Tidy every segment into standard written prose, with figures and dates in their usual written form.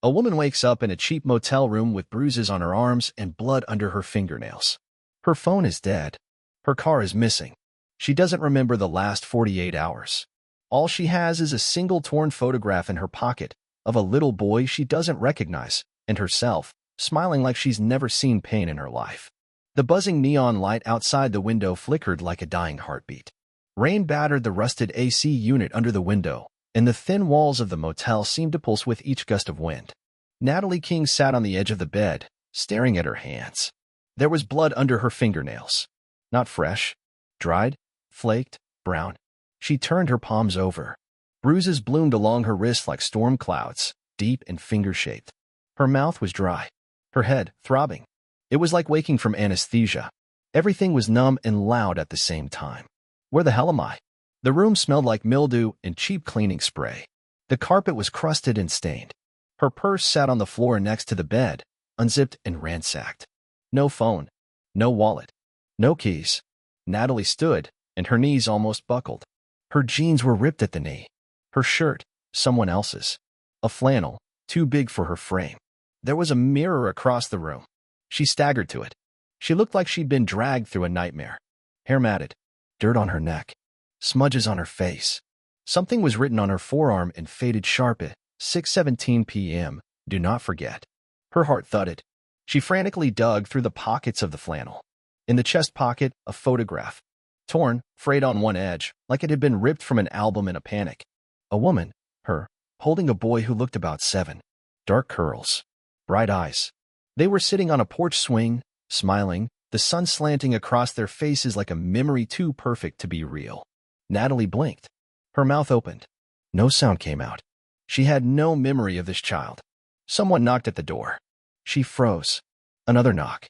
A woman wakes up in a cheap motel room with bruises on her arms and blood under her fingernails. Her phone is dead. Her car is missing. She doesn't remember the last 48 hours. All she has is a single torn photograph in her pocket of a little boy she doesn't recognize, and herself, smiling like she's never seen pain in her life. The buzzing neon light outside the window flickered like a dying heartbeat. Rain battered the rusted AC unit under the window, and the thin walls of the motel seemed to pulse with each gust of wind. Natalie King sat on the edge of the bed, staring at her hands. There was blood under her fingernails. Not fresh, dried, flaked, brown. She turned her palms over. Bruises bloomed along her wrists like storm clouds, deep and finger-shaped. Her mouth was dry, her head throbbing. It was like waking from anesthesia. Everything was numb and loud at the same time. Where the hell am I? The room smelled like mildew and cheap cleaning spray. The carpet was crusted and stained. Her purse sat on the floor next to the bed, unzipped and ransacked. No phone, no wallet, no keys. Natalie stood, and her knees almost buckled. Her jeans were ripped at the knee. Her shirt, someone else's. A flannel, too big for her frame. There was a mirror across the room. She staggered to it. She looked like she'd been dragged through a nightmare. Hair matted, dirt on her neck, smudges on her face. Something was written on her forearm in faded sharp at 6:17 p.m. Do not forget. Her heart thudded. She frantically dug through the pockets of the flannel. In the chest pocket, a photograph. Torn, frayed on one edge, like it had been ripped from an album in a panic. A woman, her, holding a boy who looked about 7. Dark curls, bright eyes. They were sitting on a porch swing, smiling, the sun slanting across their faces like a memory too perfect to be real. Natalie blinked. Her mouth opened. No sound came out. She had no memory of this child. Someone knocked at the door. She froze. Another knock.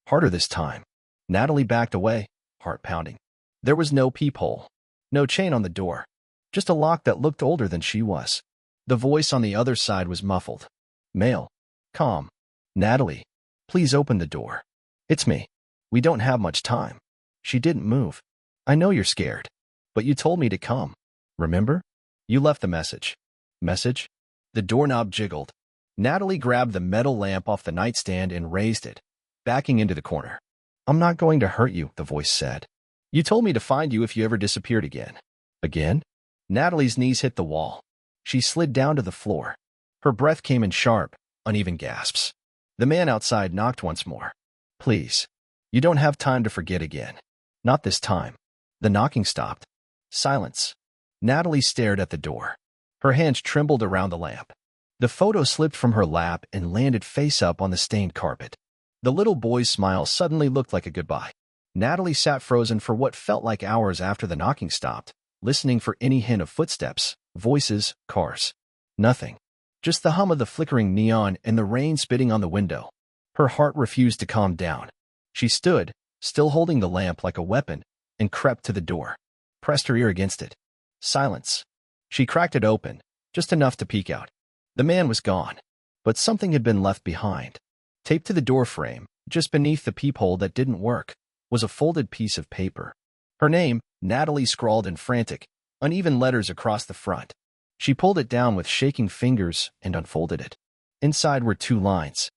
Harder this time. Natalie backed away, heart pounding. There was no peephole. No chain on the door. Just a lock that looked older than she was. The voice on the other side was muffled. Male. Calm. Natalie, please open the door. It's me. We don't have much time. She didn't move. I know you're scared. But you told me to come. Remember? You left the message. Message? The doorknob jiggled. Natalie grabbed the metal lamp off the nightstand and raised it, backing into the corner. I'm not going to hurt you, the voice said. You told me to find you if you ever disappeared again. Again? Natalie's knees hit the wall. She slid down to the floor. Her breath came in sharp, uneven gasps. The man outside knocked once more. Please. You don't have time to forget again. Not this time. The knocking stopped. Silence. Natalie stared at the door. Her hands trembled around the lamp. The photo slipped from her lap and landed face up on the stained carpet. The little boy's smile suddenly looked like a goodbye. Natalie sat frozen for what felt like hours after the knocking stopped, listening for any hint of footsteps, voices, cars. Nothing. Just the hum of the flickering neon and the rain spitting on the window. Her heart refused to calm down. She stood, still holding the lamp like a weapon, and crept to the door. Pressed her ear against it. Silence. She cracked it open, just enough to peek out. The man was gone, but something had been left behind. Taped to the door frame, just beneath the peephole that didn't work, was a folded piece of paper. Her name, Natalie, scrawled in frantic, uneven letters across the front. She pulled it down with shaking fingers and unfolded it. Inside were 2 lines.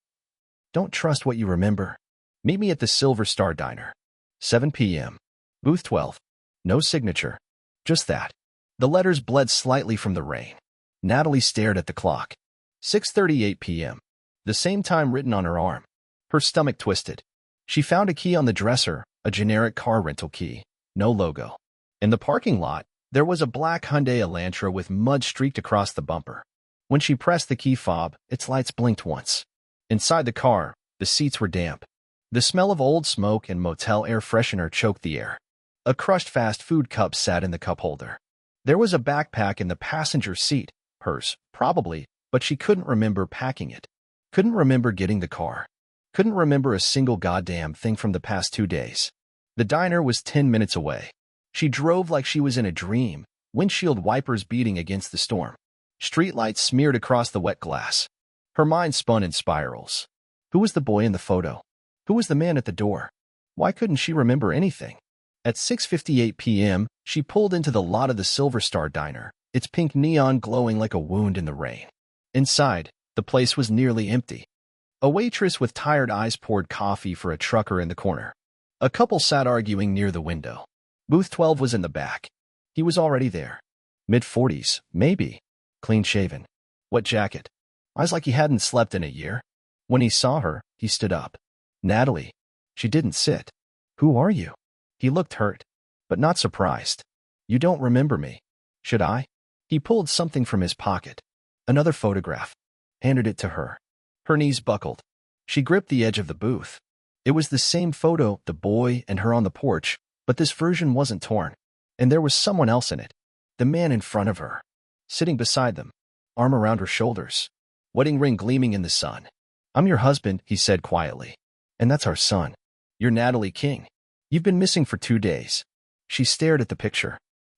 Don't trust what you remember. Meet me at the Silver Star Diner. 7 p.m. Booth 12. No signature. Just that. The letters bled slightly from the rain. Natalie stared at the clock. 6:38 p.m. The same time written on her arm. Her stomach twisted. She found a key on the dresser, a generic car rental key. No logo. In the parking lot, there was a black Hyundai Elantra with mud streaked across the bumper. When she pressed the key fob, its lights blinked once. Inside the car, the seats were damp. The smell of old smoke and motel air freshener choked the air. A crushed fast food cup sat in the cup holder. There was a backpack in the passenger seat, hers, probably, but she couldn't remember packing it. Couldn't remember getting the car. Couldn't remember a single goddamn thing from the past 2 days. The diner was 10 minutes away. She drove like she was in a dream, windshield wipers beating against the storm. Streetlights smeared across the wet glass. Her mind spun in spirals. Who was the boy in the photo? Who was the man at the door? Why couldn't she remember anything? At 6:58 p.m., she pulled into the lot of the Silver Star Diner, its pink neon glowing like a wound in the rain. Inside, The place was nearly empty. A waitress with tired eyes poured coffee for a trucker in the corner. A couple sat arguing near the window. Booth 12 was in the back. He was already there. Mid-40s, maybe. Clean-shaven. Wet jacket. Eyes like he hadn't slept in a year. When he saw her, he stood up. Natalie. She didn't sit. Who are you? He looked hurt, but not surprised. You don't remember me. Should I? He pulled something from his pocket. Another photograph. Handed it to her. Her knees buckled. She gripped the edge of the booth. It was the same photo, the boy and her on the porch, but this version wasn't torn. And there was someone else in it. The man in front of her. Sitting beside them. Arm around her shoulders. Wedding ring gleaming in the sun. I'm your husband, he said quietly. And that's our son. You're Natalie King. You've been missing for 2 days. She stared at the picture.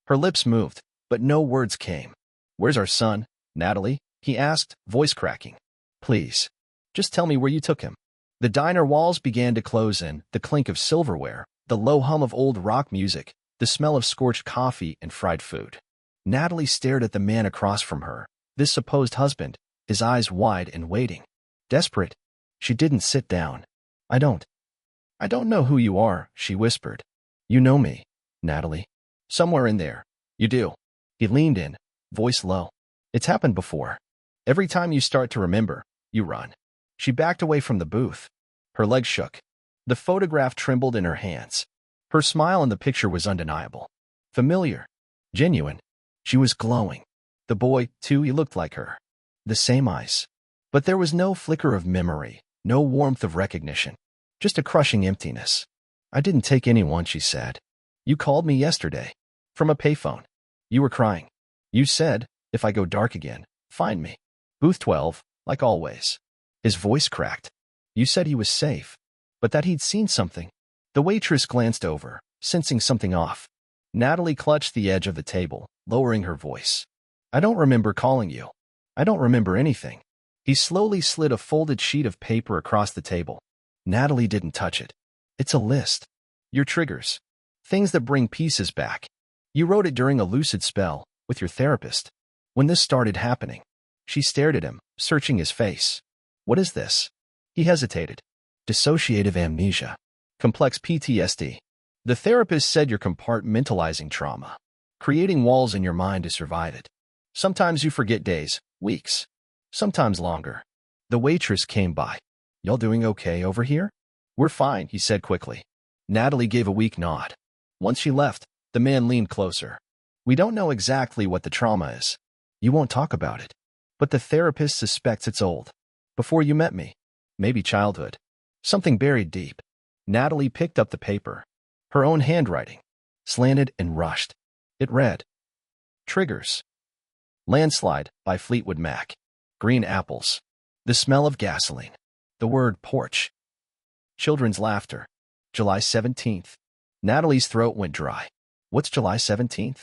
Her lips moved, but no words came. Where's our son, Natalie? He asked, voice cracking. Please. Just tell me where you took him. The diner walls began to close in, the clink of silverware, the low hum of old rock music, the smell of scorched coffee and fried food. Natalie stared at the man across from her, this supposed husband, his eyes wide and waiting. Desperate. She didn't sit down. I don't know who you are, she whispered. You know me, Natalie. Somewhere in there. You do. He leaned in, voice low. It's happened before. Every time you start to remember, you run. She backed away from the booth. Her legs shook. The photograph trembled in her hands. Her smile in the picture was undeniable. Familiar. Genuine. She was glowing. The boy, too, he looked like her. The same eyes. But there was no flicker of memory, no warmth of recognition. Just a crushing emptiness. I didn't take anyone, she said. You called me yesterday. From a payphone. You were crying. You said, if I go dark again, find me. Booth 12, like always. His voice cracked. You said he was safe, but that he'd seen something. The waitress glanced over, sensing something off. Natalie clutched the edge of the table, lowering her voice. I don't remember calling you. I don't remember anything. He slowly slid a folded sheet of paper across the table. Natalie didn't touch it. It's a list. Your triggers. Things that bring pieces back. You wrote it during a lucid spell, with your therapist. When this started happening, she stared at him, searching his face. What is this? He hesitated. Dissociative amnesia. Complex PTSD. The therapist said you're compartmentalizing trauma, creating walls in your mind to survive it. Sometimes you forget days, weeks, sometimes longer. The waitress came by. Y'all doing okay over here? We're fine, he said quickly. Natalie gave a weak nod. Once she left, the man leaned closer. We don't know exactly what the trauma is. You won't talk about it. But the therapist suspects it's old. Before you met me. Maybe childhood. Something buried deep. Natalie picked up the paper. Her own handwriting. Slanted and rushed. It read. Triggers. Landslide by Fleetwood Mac. Green apples. The smell of gasoline. The word porch. Children's laughter. July 17th. Natalie's throat went dry. What's July 17th?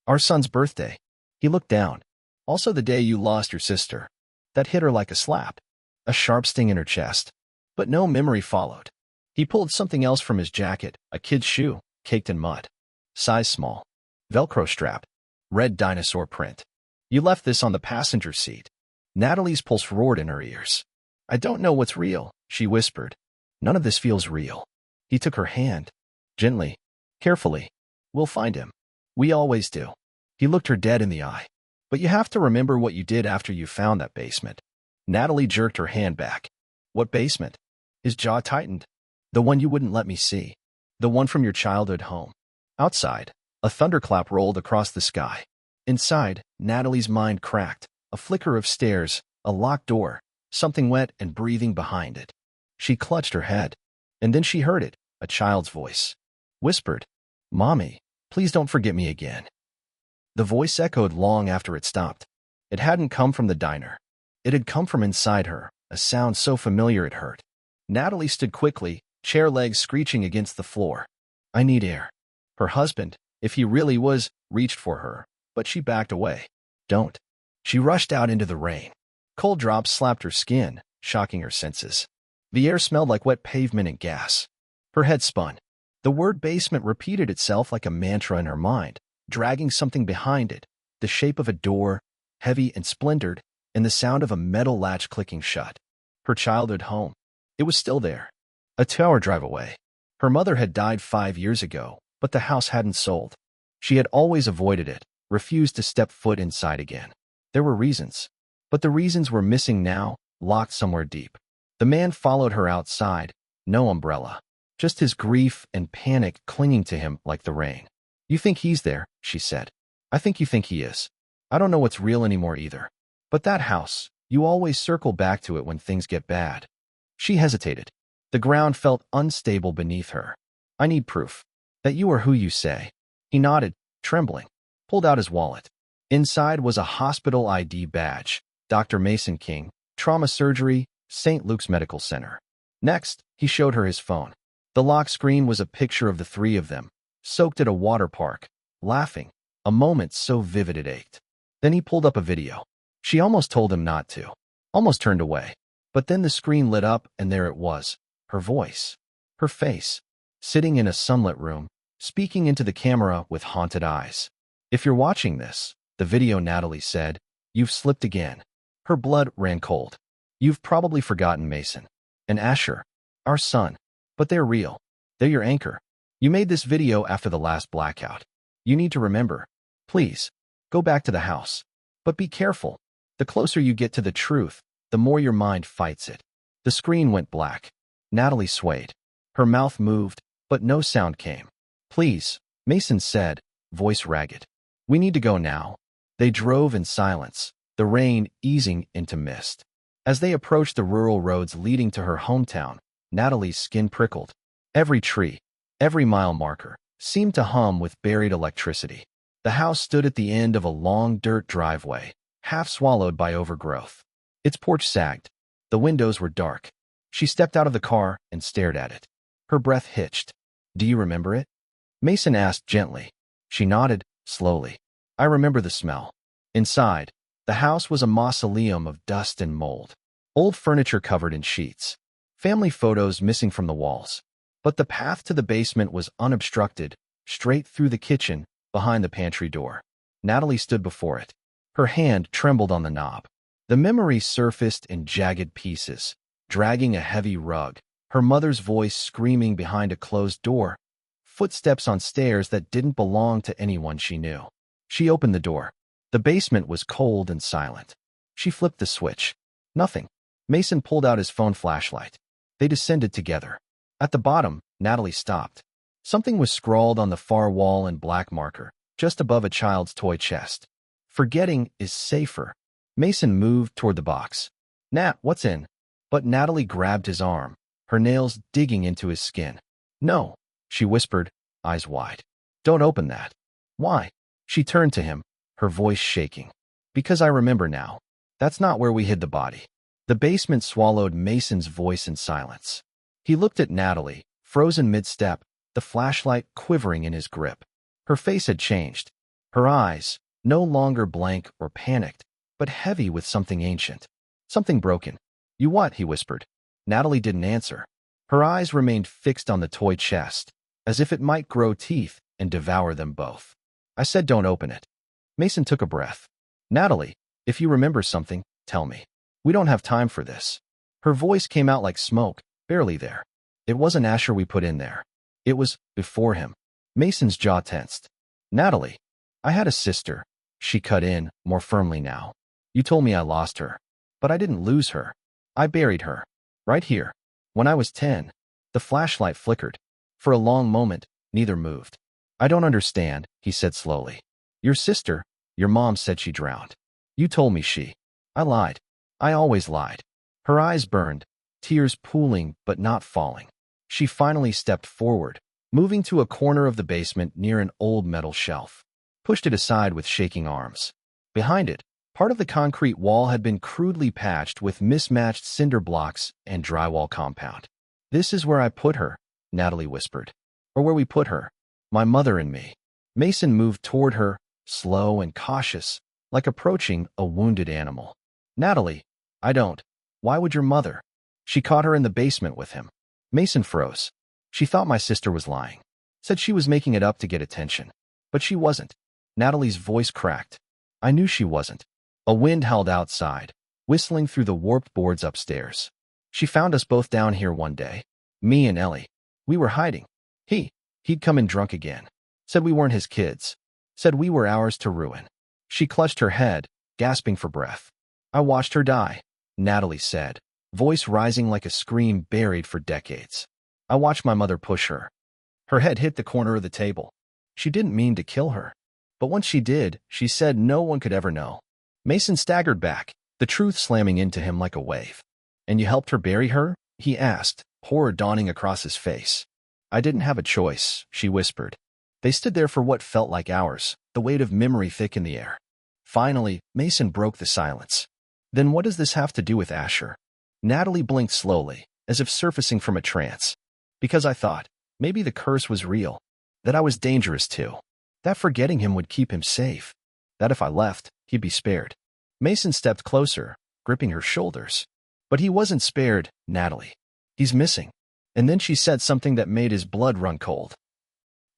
Our son's birthday. He looked down. Also the day you lost your sister. That hit her like a slap. A sharp sting in her chest. But no memory followed. He pulled something else from his jacket, a kid's shoe, caked in mud. Size small. Velcro strap. Red dinosaur print. You left this on the passenger seat. Natalie's pulse roared in her ears. I don't know what's real, she whispered. None of this feels real. He took her hand. Gently. Carefully. We'll find him. We always do. He looked her dead in the eye. But you have to remember what you did after you found that basement. Natalie jerked her hand back. What basement? His jaw tightened. The one you wouldn't let me see. The one from your childhood home. Outside, a thunderclap rolled across the sky. Inside, Natalie's mind cracked. A flicker of stairs, a locked door, something wet and breathing behind it. She clutched her head. And then she heard it, a child's voice. Whispered, Mommy, please don't forget me again. The voice echoed long after it stopped. It hadn't come from the diner. It had come from inside her, a sound so familiar it hurt. Natalie stood quickly, chair legs screeching against the floor. I need air. Her husband, if he really was, reached for her, but she backed away. Don't. She rushed out into the rain. Cold drops slapped her skin, shocking her senses. The air smelled like wet pavement and gas. Her head spun. The word basement repeated itself like a mantra in her mind, dragging something behind it, the shape of a door, heavy and splintered, and the sound of a metal latch clicking shut. Her childhood home. It was still there. A 2-hour drive away. Her mother had died 5 years ago, but the house hadn't sold. She had always avoided it, refused to step foot inside again. There were reasons. But the reasons were missing now, locked somewhere deep. The man followed her outside, no umbrella. Just his grief and panic clinging to him like the rain. "You think he's there," she said. "I think you think he is. I don't know what's real anymore either. But that house, you always circle back to it when things get bad." She hesitated. The ground felt unstable beneath her. "I need proof. That you are who you say." He nodded, trembling, pulled out his wallet. Inside was a hospital ID badge. Dr. Mason King, Trauma Surgery, St. Luke's Medical Center. Next, he showed her his phone. The lock screen was a picture of the three of them, soaked at a water park, laughing, a moment so vivid it ached. Then he pulled up a video. She almost told him not to, almost turned away. But then the screen lit up and there it was, her voice, her face, sitting in a sunlit room, speaking into the camera with haunted eyes. "If you're watching this," the video, Natalie said, "you've slipped again." Her blood ran cold. "You've probably forgotten Mason and Asher, our son. But they're real. They're your anchor. You made this video after the last blackout. You need to remember. Please, go back to the house. But be careful. The closer you get to the truth, the more your mind fights it." The screen went black. Natalie swayed. Her mouth moved, but no sound came. "Please," Mason said, voice ragged. "We need to go now." They drove in silence, the rain easing into mist. As they approached the rural roads leading to her hometown, Natalie's skin prickled. Every tree, every mile marker, seemed to hum with buried electricity. The house stood at the end of a long dirt driveway, half swallowed by overgrowth. Its porch sagged. The windows were dark. She stepped out of the car and stared at it. Her breath hitched. "Do you remember it?" Mason asked gently. She nodded, slowly. "I remember the smell." Inside, the house was a mausoleum of dust and mold. Old furniture covered in sheets. Family photos missing from the walls. But the path to the basement was unobstructed, straight through the kitchen, behind the pantry door. Natalie stood before it. Her hand trembled on the knob. The memory surfaced in jagged pieces, dragging a heavy rug, her mother's voice screaming behind a closed door, footsteps on stairs that didn't belong to anyone she knew. She opened the door. The basement was cold and silent. She flipped the switch. Nothing. Mason pulled out his phone flashlight. They descended together. At the bottom, Natalie stopped. Something was scrawled on the far wall in black marker, just above a child's toy chest. "Forgetting is safer." Mason moved toward the box. "Nat, what's in?" But Natalie grabbed his arm, her nails digging into his skin. "No," she whispered, eyes wide. "Don't open that." "Why?" She turned to him, her voice shaking. "Because I remember now. That's not where we hid the body." The basement swallowed Mason's voice in silence. He looked at Natalie, frozen mid-step, the flashlight quivering in his grip. Her face had changed. Her eyes, no longer blank or panicked, but heavy with something ancient. Something broken. "You what?" he whispered. Natalie didn't answer. Her eyes remained fixed on the toy chest, as if it might grow teeth and devour them both. "I said don't open it." Mason took a breath. "Natalie, if you remember something, tell me. We don't have time for this." Her voice came out like smoke, barely there. "It wasn't Asher we put in there. It was before him." Mason's jaw tensed. "Natalie, I had a sister." She cut in, more firmly now. "You told me I lost her. But I didn't lose her. I buried her. Right here. When I was 10. The flashlight flickered. For a long moment, neither moved. "I don't understand," he said slowly. "Your sister, your mom said she drowned. You told me she." "I lied. I always lied." Her eyes burned, tears pooling but not falling. She finally stepped forward, moving to a corner of the basement near an old metal shelf. Pushed it aside with shaking arms. Behind it, part of the concrete wall had been crudely patched with mismatched cinder blocks and drywall compound. "This is where I put her," Natalie whispered. "Or where we put her. My mother and me." Mason moved toward her, slow and cautious, like approaching a wounded animal. "Natalie, I don't. Why would your mother?" "She caught her in the basement with him." Mason froze. "She thought my sister was lying. Said she was making it up to get attention. But she wasn't." Natalie's voice cracked. "I knew she wasn't." A wind howled outside, whistling through the warped boards upstairs. She found us both down here one day. Me and Ellie. We were hiding. He'd come in drunk again. Said we weren't his kids. Said we were ours to ruin. She clutched her head, gasping for breath. I watched her die, Natalie said, voice rising like a scream buried for decades. I watched my mother push her. Her head hit the corner of the table. She didn't mean to kill her. But once she did, she said no one could ever know. Mason staggered back, the truth slamming into him like a wave. And you helped her bury her? He asked, horror dawning across his face. I didn't have a choice, she whispered. They stood there for what felt like hours, the weight of memory thick in the air. Finally, Mason broke the silence. Then what does this have to do with Asher? Natalie blinked slowly, as if surfacing from a trance. Because I thought, maybe the curse was real. That I was dangerous too. That forgetting him would keep him safe. That if I left, he'd be spared. Mason stepped closer, gripping her shoulders. But he wasn't spared, Natalie. He's missing. And then she said something that made his blood run cold.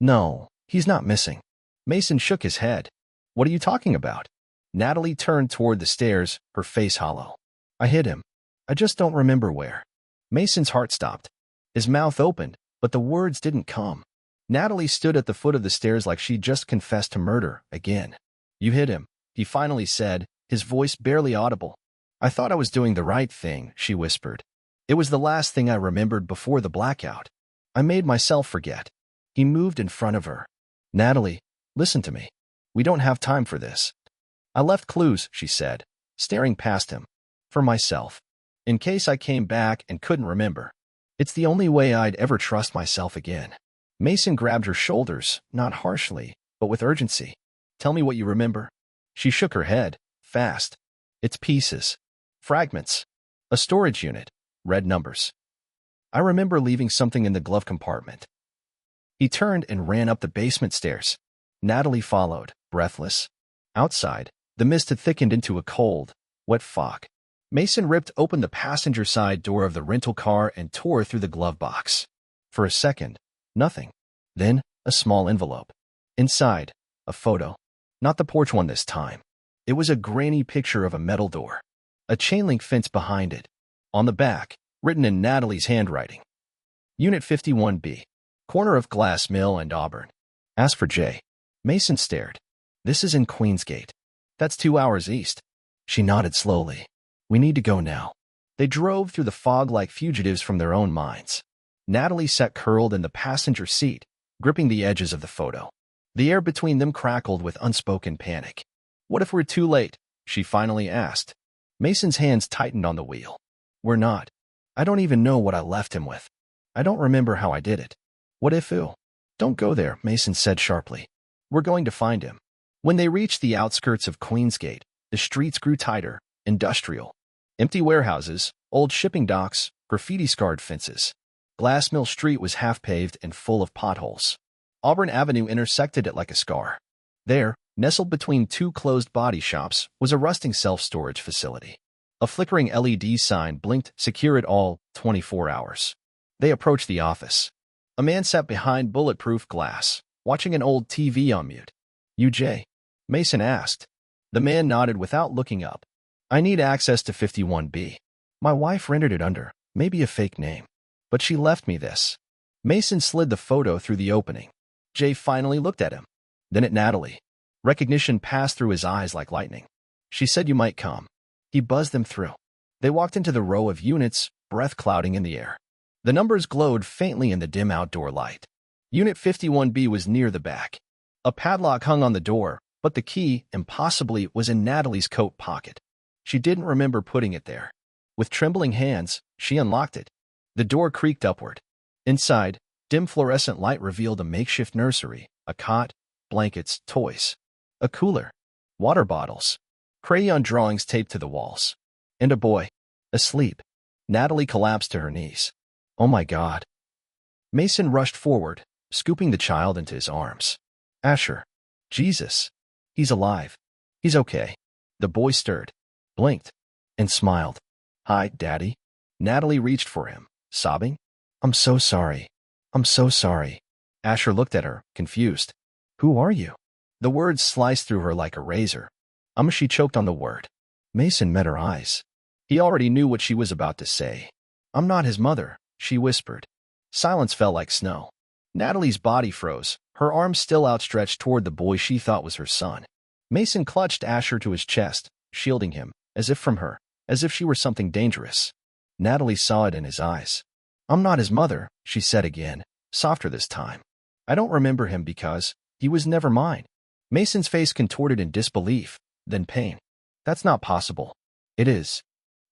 No, he's not missing. Mason shook his head. What are you talking about? Natalie turned toward the stairs, her face hollow. I hid him. I just don't remember where. Mason's heart stopped. His mouth opened, but the words didn't come. Natalie stood at the foot of the stairs like she'd just confessed to murder again. You hid him, he finally said, his voice barely audible. I thought I was doing the right thing, she whispered. It was the last thing I remembered before the blackout. I made myself forget. He moved in front of her. Natalie, listen to me. We don't have time for this. I left clues, she said, staring past him. For myself. In case I came back and couldn't remember. It's the only way I'd ever trust myself again. Mason grabbed her shoulders, not harshly, but with urgency. Tell me what you remember. She shook her head, fast. It's pieces. Fragments. A storage unit. Red numbers. I remember leaving something in the glove compartment. He turned and ran up the basement stairs. Natalie followed, breathless. Outside, the mist had thickened into a cold, wet fog. Mason ripped open the passenger side door of the rental car and tore through the glove box. For a second, nothing. Then, a small envelope. Inside, a photo. Not the porch one this time. It was a grainy picture of a metal door. A chain-link fence behind it. On the back, written in Natalie's handwriting. Unit 51B. Corner of Glass Mill and Auburn. Ask for J. Mason stared. This is in Queensgate. That's 2 hours east. She nodded slowly. We need to go now. They drove through the fog like fugitives from their own minds. Natalie sat curled in the passenger seat, gripping the edges of the photo. The air between them crackled with unspoken panic. What if we're too late? She finally asked. Mason's hands tightened on the wheel. We're not. I don't even know what I left him with. I don't remember how I did it. What if Don't go there, Mason said sharply. We're going to find him. When they reached the outskirts of Queensgate, the streets grew tighter, industrial. Empty warehouses, old shipping docks, graffiti-scarred fences. Glass Mill Street was half-paved and full of potholes. Auburn Avenue intersected it like a scar. There, nestled between two closed body shops, was a rusting self-storage facility. A flickering LED sign blinked, secure it all, 24 hours. They approached the office. A man sat behind bulletproof glass, watching an old TV on mute. UJ? Mason asked. The man nodded without looking up. I need access to 51B. My wife rented it under, maybe a fake name. But she left me this. Mason slid the photo through the opening. Jay finally looked at him. Then at Natalie. Recognition passed through his eyes like lightning. She said you might come. He buzzed them through. They walked into the row of units, breath clouding in the air. The numbers glowed faintly in the dim outdoor light. Unit 51B was near the back. A padlock hung on the door, but the key, impossibly, was in Natalie's coat pocket. She didn't remember putting it there. With trembling hands, she unlocked it. The door creaked upward. Inside, dim fluorescent light revealed a makeshift nursery, a cot, blankets, toys. A cooler. Water bottles. Crayon drawings taped to the walls. And a boy. Asleep. Natalie collapsed to her knees. Oh my God. Mason rushed forward, scooping the child into his arms. Asher. Jesus. He's alive. He's okay. The boy stirred, blinked, and smiled. Hi, Daddy. Natalie reached for him, sobbing. I'm so sorry. I'm so sorry. Asher looked at her, confused. Who are you? The words sliced through her like a razor. She choked on the word. Mason met her eyes. He already knew what she was about to say. "I'm not his mother," she whispered. Silence fell like snow. Natalie's body froze, her arms still outstretched toward the boy she thought was her son. Mason clutched Asher to his chest, shielding him, as if from her, as if she were something dangerous. Natalie saw it in his eyes. "I'm not his mother," she said again, softer this time. "I don't remember him because he was never mine." Mason's face contorted in disbelief, then pain. "That's not possible." "It is."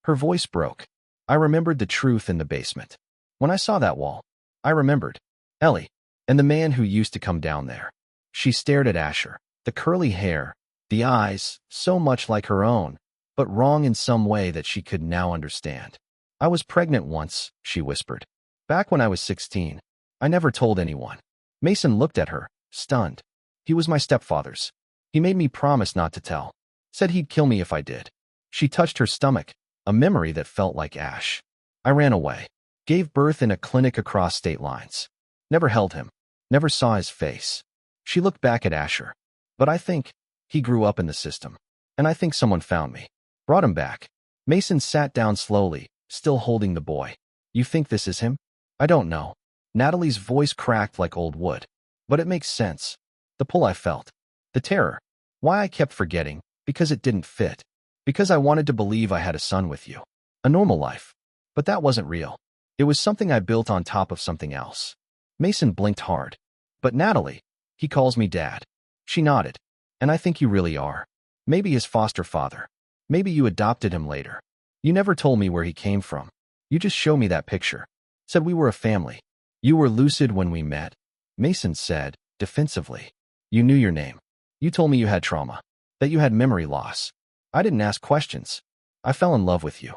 Her voice broke. "I remembered the truth in the basement. When I saw that wall, I remembered Ellie, and the man who used to come down there." She stared at Asher, the curly hair, the eyes, so much like her own, but wrong in some way that she could now understand. "I was pregnant once," she whispered. "Back when I was 16. I never told anyone." Mason looked at her, stunned. "He was my stepfather's. He made me promise not to tell. Said he'd kill me if I did." She touched her stomach, a memory that felt like ash. "I ran away. Gave birth in a clinic across state lines. Never held him. Never saw his face." She looked back at Asher. "But I think he grew up in the system. And I think someone found me. Brought him back." Mason sat down slowly, still holding the boy. "You think this is him?" "I don't know." Natalie's voice cracked like old wood. "But it makes sense. The pull I felt. The terror. Why I kept forgetting. Because it didn't fit. Because I wanted to believe I had a son with you. A normal life. But that wasn't real. It was something I built on top of something else." Mason blinked hard. "But Natalie, he calls me Dad." She nodded. "And I think you really are. Maybe his foster father. Maybe you adopted him later. You never told me where he came from. You just showed me that picture. Said we were a family. You were lucid when we met." Mason said, defensively. "You knew your name. You told me you had trauma. That you had memory loss. I didn't ask questions. I fell in love with you."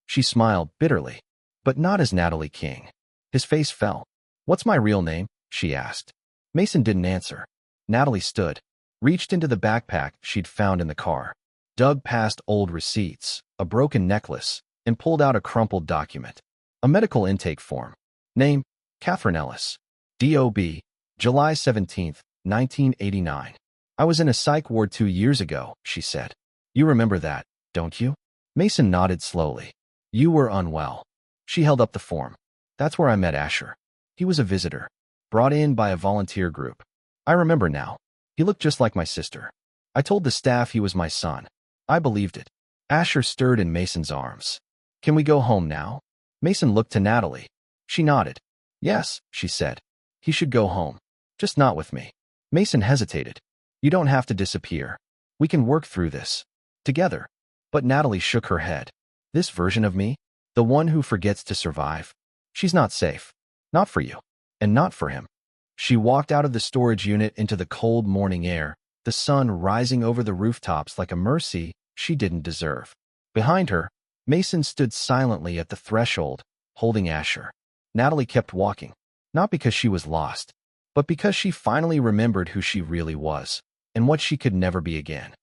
She smiled bitterly. "But not as Natalie King." His face fell. "What's my real name?" she asked. Mason didn't answer. Natalie stood, reached into the backpack she'd found in the car, dug past old receipts, a broken necklace, and pulled out a crumpled document. A medical intake form. Name, Catherine Ellis. D.O.B., July 17, 1989. "I was in a psych ward 2 years ago," she said. "You remember that, don't you?" Mason nodded slowly. "You were unwell." She held up the form. "That's where I met Asher. He was a visitor, brought in by a volunteer group. I remember now. He looked just like my sister. I told the staff he was my son. I believed it." Asher stirred in Mason's arms. "Can we go home now?" Mason looked to Natalie. She nodded. "Yes," she said. "He should go home. Just not with me." Mason hesitated. "You don't have to disappear. We can work through this. Together." But Natalie shook her head. "This version of me? The one who forgets to survive? She's not safe. Not for you. And not for him." She walked out of the storage unit into the cold morning air, the sun rising over the rooftops like a mercy she didn't deserve. Behind her, Mason stood silently at the threshold, holding Asher. Natalie kept walking, not because she was lost, but because she finally remembered who she really was, and what she could never be again.